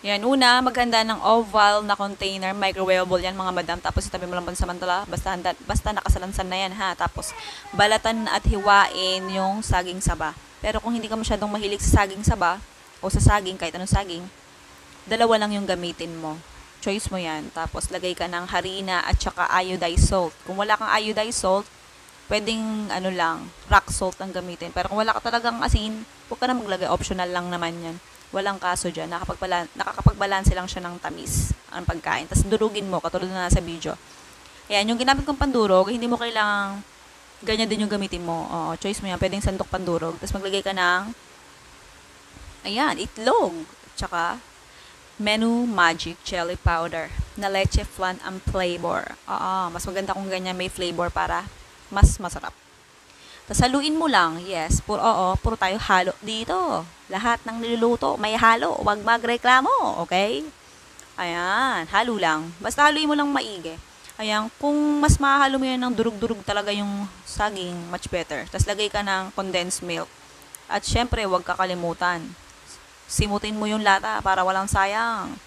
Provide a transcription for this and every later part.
Yan, una, maghanda ng oval na container, microwavable yan mga madam. Tapos itabi mo lang pansamantala, basta nakasalansan na yan ha. Tapos balatan at hiwain yung saging saba. Pero kung hindi ka masyadong mahilig sa saging saba, o sa saging, kahit anong saging, dalawa lang yung gamitin mo. Choice mo yan. Tapos lagay ka ng harina at saka iodized salt. Kung wala kang iodized salt, pwedeng ano lang, rock salt ang gamitin. Pero kung wala ka talagang asin, huwag ka na maglagay. Optional lang naman yan. Walang kaso dyan. Nakakapagbalanse lang siya ng tamis ang pagkain. Tapos durugin mo, katulad na sa video. Ayan, yung ginamit kong pandurog, hindi mo kailangang ganyan din yung gamitin mo. Oo, choice mo yan. Pwedeng sandok pandurog. Tapos maglagay ka ng, ayan, itlog. Tsaka, Menu Magic Jelly Powder na leche flan ang flavor. Oo, mas maganda kung ganyan may flavor para mas masarap. Tapos haluin mo lang. Yes, puro tayo halo dito. Lahat ng niluluto, may halo. Huwag magreklamo, okay? Ayan, halo lang. Basta haluin mo lang maigi. Ayan, kung mas mahalo mo yan ng durug-durug talaga yung saging, much better. Tapos lagay ka ng condensed milk. At syempre, huwag kakalimutan. Simutin mo yung lata para walang sayang.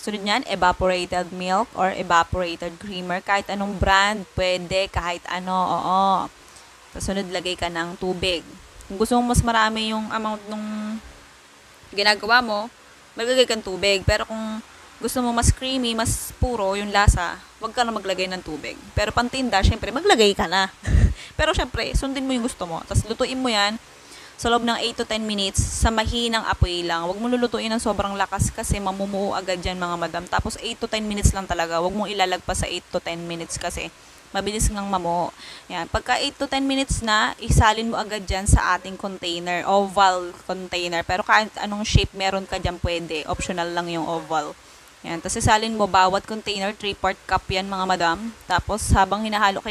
Sunod niyan, evaporated milk or evaporated creamer. Kahit anong brand, pwede, kahit ano, oo. Tapos sunod, lagay ka ng tubig. Kung gusto mo mas marami yung amount nung ginagawa mo, maglagay kang tubig. Pero kung gusto mo mas creamy, mas puro yung lasa, huwag ka na maglagay ng tubig. Pero pantinda, syempre, maglagay ka na. Pero syempre, sundin mo yung gusto mo. Tapos lutuin mo yan sa loob ng 8 to 10 minutes sa mahinang apoy lang. Huwag mo lulutuin ng sobrang lakas kasi mamumuo agad yan mga madam. Tapos 8 to 10 minutes lang talaga. Huwag mong ilalagpas sa 8 to 10 minutes kasi mabilis ngang mamuo. Yan. Pagka 8 to 10 minutes na, isalin mo agad dyan sa ating container, oval container. Pero kahit anong shape meron ka dyan pwede. Optional lang yung oval. Yan. Tapos isalin mo bawat container, 3/4 cup yan mga madam. Tapos habang hinahalo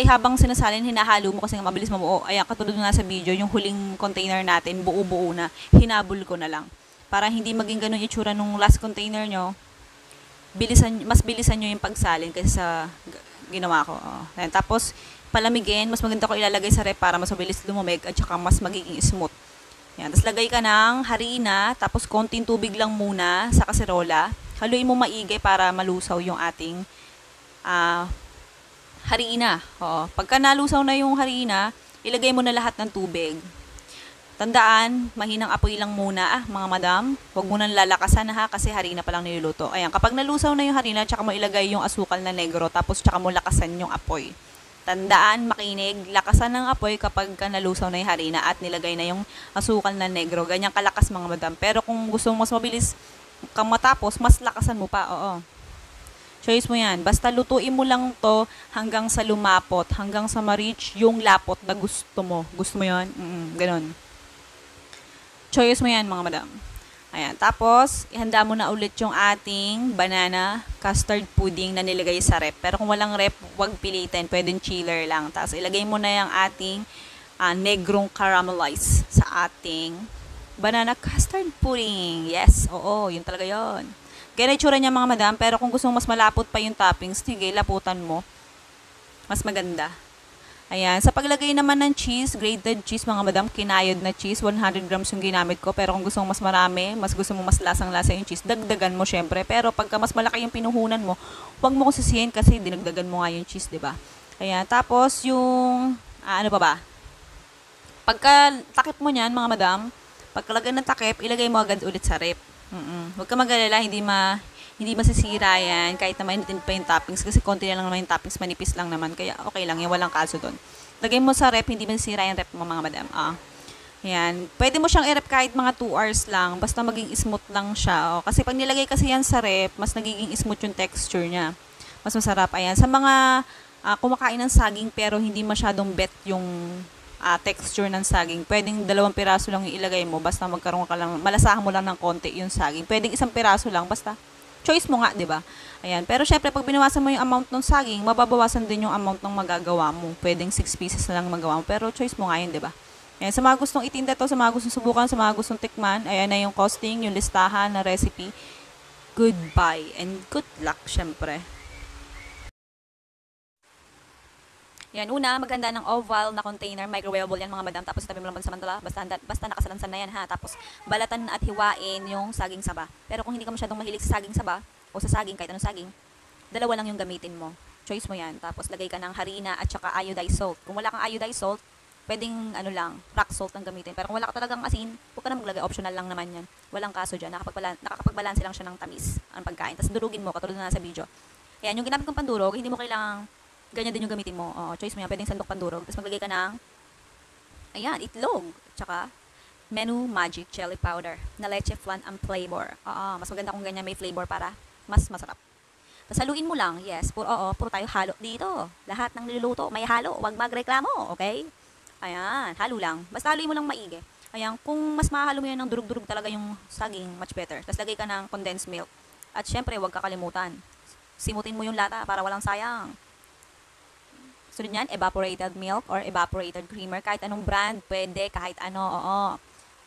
habang sinasalin, hinahalo mo kasi nga mabilis mamuo. Ayan, katulad nga sa video, yung huling container natin, buo-buo na, hinabol ko na lang. Para hindi maging ganun itsura nung last container nyo, mas bilisan nyo yung pagsalin kasi sa ginawa ko. Ayan, tapos, palamigin, mas maganda ko ilalagay sa rep para mas mabilis lumamig at saka mas magiging smooth. Ayan, tapos lagay ka ng harina, tapos konting tubig lang muna sa kaserola. Haluin mo maigi para malusaw yung ating harina. Oo. Pagka nalusaw na yung harina, ilagay mo na lahat ng tubig. Tandaan, mahinang apoy lang muna, mga madam. Huwag mo nang lalakasan ha, kasi harina pa lang niluluto. Ayan, kapag nalusaw na yung harina, tsaka mo ilagay yung asukal na negro, tapos tsaka mo lakasan yung apoy. Tandaan, makinig, lakasan ng apoy kapag nalusaw na yung harina at nilagay na yung asukal na negro. Ganyan kalakas mga madam. Pero kung gusto mo mas mabilis kang matapos, mas lakasan mo pa, oo. Choice mo yan. Basta lutuin mo lang to hanggang sa lumapot, hanggang sa ma-reach yung lapot na gusto mo. Gusto mo yun? Ganon. Choice mo yan, mga madam. Ayan. Tapos, ihanda mo na ulit yung ating banana custard pudding na nilagay sa rep. Pero kung walang rep, huwag pilitin. Pwedeng chiller lang. Tapos, ilagay mo na yung ating negrong caramelize sa ating banana custard pudding. Yes, oo, yun talaga yun. Kaya itsura niya mga madam, pero kung gusto mo mas malapot pa yung toppings, sige, laputan mo. Mas maganda. Ayan, sa paglagay naman ng cheese, grated cheese mga madam, kinayod na cheese, 100 grams yung ginamit ko. Pero kung gusto mo mas marami, mas gusto mo mas lasang-lasa yung cheese, dagdagan mo syempre. Pero pagka mas malaki yung pinuhunan mo, huwag mo kong sisihin kasi dinagdagan mo nga yung cheese, di ba? Ayan, tapos yung, ano pa ba? Pagka takip mo niyan mga madam, pagkalagay ng takip, ilagay mo agad ulit sa rep. Huwag ka mag-alala, hindi masisira yan kahit na mainitin pa yung toppings kasi konti na lang naman yung toppings, manipis lang naman kaya okay lang yan, walang kaso doon. Lagay mo sa rep, hindi masisira yung rep mo mga madam. Yan. Pwede mo siyang i-rep kahit mga 2 hours lang basta maging smooth lang siya. Kasi pag nilagay kasi yan sa rep, mas nagiging smooth yung texture niya. Mas masarap. Ayan. Sa mga kumakain ng saging pero hindi masyadong bet yung texture ng saging. Pwedeng 2 piraso lang yung ilagay mo basta magkaroon ka lang, malasahan mo lang ng konti yung saging. Pwedeng 1 piraso lang basta choice mo nga, 'di ba? Ayan. Pero syempre pag binawasan mo yung amount ng saging, mababawasan din yung amount ng magagawa mo. Pwedeng 6 pieces na lang magawa mo, pero choice mo nga 'yun, 'di ba? Ayan, sa mga gustong itinda to, sa mga gustong subukan, sa mga gustong tikman, ayan na yung costing, yung listahan na recipe. Goodbye and good luck syempre. Yan, una, maganda ng oval na container, microwavable yan mga madam, tapos itabi mo lang pansamantala, basta nakasalansan na yan ha, tapos balatan at hiwain yung saging saba. Pero kung hindi ka masyadong mahilig sa saging saba, o sa saging, kahit anong saging, dalawa lang yung gamitin mo. Choice mo yan. Tapos lagay ka ng harina at saka iodized salt. Kung wala kang iodized salt, pwedeng ano lang, rock salt ang gamitin. Pero kung wala ka talagang asin, huwag ka na maglagay. Optional lang naman yan. Walang kaso dyan. Nakakapagbalanse lang siya ng tamis ang pagkain. Tapos durugin mo, katulad na sa video. Ayan, yung ginamit kong pandurog, hindi mo kailangang ganyan din yung gamitin mo. Oo, choice mo yan. Pwedeng sandok pandurog. Tapos maglagay ka ng, ayan, itlog. Tsaka, Menu Magic Jelly Powder na leche flan ang flavor. Oo, mas maganda kung ganyan may flavor para mas masarap. Tapos haluin mo lang. Yes, puro tayo halo dito. Lahat ng niluluto, may halo. Huwag magreklamo, okay? Ayan, halo lang. Basta haluin mo lang maigi. Ayan, kung mas mahalo mo yan ng durug-durug talaga yung saging, much better. Tapos lagay ka ng condensed milk. At syempre, huwag kakalimutan. Simutin mo yung lata para walang sayang. Sunod niyan, evaporated milk or evaporated creamer. Kahit anong brand, pwede, kahit ano, oo.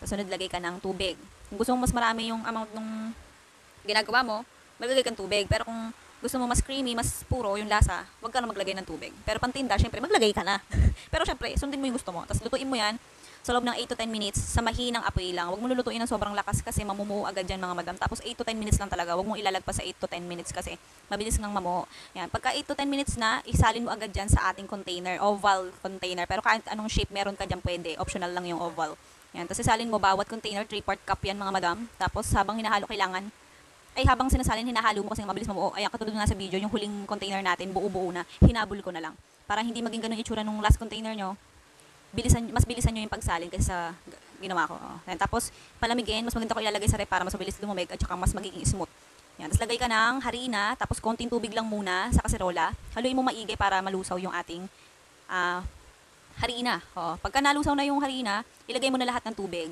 Tapos sunod, lagay ka ng tubig. Kung gusto mo mas marami yung amount ng ginagawa mo, maglagay kang tubig. Pero kung gusto mo mas creamy, mas puro yung lasa, huwag ka na maglagay ng tubig. Pero pantinda, syempre, maglagay ka na. Pero syempre, sundin mo yung gusto mo. Tapos lutuin mo yan sa loob ng 8 to 10 minutes sa mahinang apoy lang. Huwag mo lulutuin ng sobrang lakas kasi mamumuo agad yan mga madam. Tapos 8 to 10 minutes lang talaga. Huwag mong ilalagpas sa 8 to 10 minutes kasi mabilis nang mamuo. Yan. Pagka 8 to 10 minutes na, isalin mo agad dyan sa ating container, oval container. Pero kahit anong shape meron ka dyan pwede. Optional lang yung oval. Yan. Tapos isalin mo bawat container, 3/4 cup yan mga madam. Tapos habang hinahalo habang sinasalin, hinahalo mo kasi mabilis mamuo. Ayan, katulad nga sa video, yung huling container natin, buo-buo na, hinabol ko na lang. Para hindi maging ganun itsura nung last container nyo, mas bilisan nyo yung pagsalin kasi sa ginawa ko. Oh. Then, tapos, palamigin, mas maganda ko ilalagay sa ref para mas mabilis lumamig at saka mas magiging smooth. Yan. Tapos, lagay ka ng harina, tapos konting tubig lang muna sa kaserola. Haluin mo maigi para malusaw yung ating harina. Oh. Pagka nalusaw na yung harina, ilagay mo na lahat ng tubig.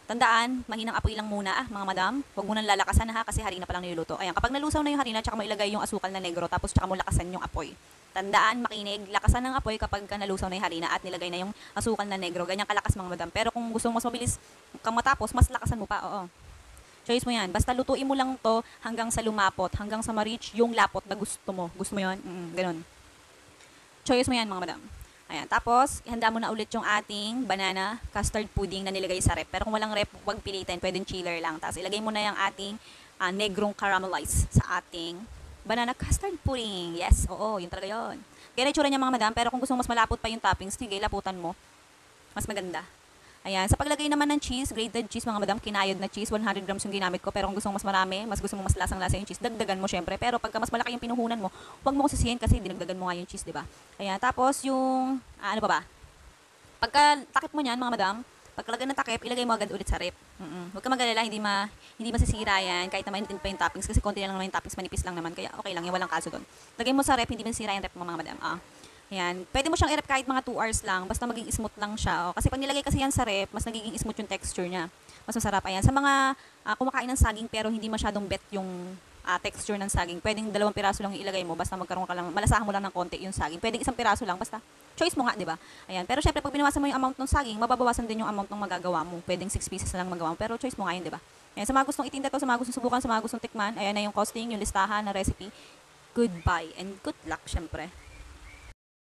Tandaan, mahinang apoy lang muna mga madam. Huwag mo nang lalakasan ha kasi harina pa lang niluluto. Ayan, kapag nalusaw na yung harina, tsaka mo ilagay yung asukal na negro, tapos tsaka mo lakasan yung apoy. Tandaan, makinig, lakasan ng apoy kapag nalusaw na yung harina at nilagay na yung asukal na negro. Ganyan kalakas mga madam. Pero kung gusto mo mas mabilis kang matapos, mas lakasan mo pa. Oo. Choice mo yan. Basta lutuin mo lang to hanggang sa lumapot, hanggang sa ma-reach yung lapot na gusto mo. Gusto mo yun? Ganun. Choice mo yan mga madam. Ayan. Tapos, ihanda mo na ulit yung ating banana custard pudding na nilagay sa rep. Pero kung walang rep, huwag pilitin. Pwedeng chiller lang. Tapos, ilagay mo na yung ating negrong caramelize sa ating banana custard pudding. Yes, oo, yun talaga yun. Kaya itsura niya mga madam, pero kung gusto mo mas malapot pa yung toppings, sige, laputan mo. Mas maganda. Ayan, sa paglagay naman ng cheese, grated cheese mga madam, kinayod na cheese, 100 grams yung ginamit ko. Pero kung gusto mo mas marami, mas gusto mo mas lasang-lasa yung cheese, dagdagan mo syempre. Pero pagka mas malaki yung pinuhunan mo, huwag mo sisihin kasi dinagdagan mo nga yung cheese, di ba? Ayan, tapos yung, ano pa ba? Pagka takip mo niyan mga madam, pagkalagay ng takip, ilagay mo agad ulit sa rep. Huwag ka mag-alala, hindi masisira yan kahit naman din pa yung toppings kasi konti lang naman yung toppings, manipis lang naman. Kaya okay lang, yung walang kaso doon. Lagay mo sa rep, hindi masisira yung rep mo mga madam. Ayan. Pwede mo siyang i-rep kahit mga 2 hours lang. Basta maging smooth lang siya. Kasi pag nilagay kasi yan sa rep, mas nagiging smooth yung texture niya. Mas masarap. Ayan. Sa mga kumakain ng saging pero hindi masyadong bet yung texture ng saging, pwedeng 2 piraso lang ilagay mo. Basta magkaroon ka lang, malasahan mo lang ng konti yung saging. Pwedeng 1 piraso lang. Basta choice mo nga, di ba? Ayan. Pero syempre, pag binawasan mo yung amount ng saging, mababawasan din yung amount ng magagawa mo. Pwedeng 6 pieces na lang magawa mo. Pero choice mo nga yun, di ba? Ayan. Sa mga gustong itinda to, sa mga gustong subukan, sa mga gustong tikman, ayan na yung costing, yung listahan, na recipe. Goodbye and good luck, syempre.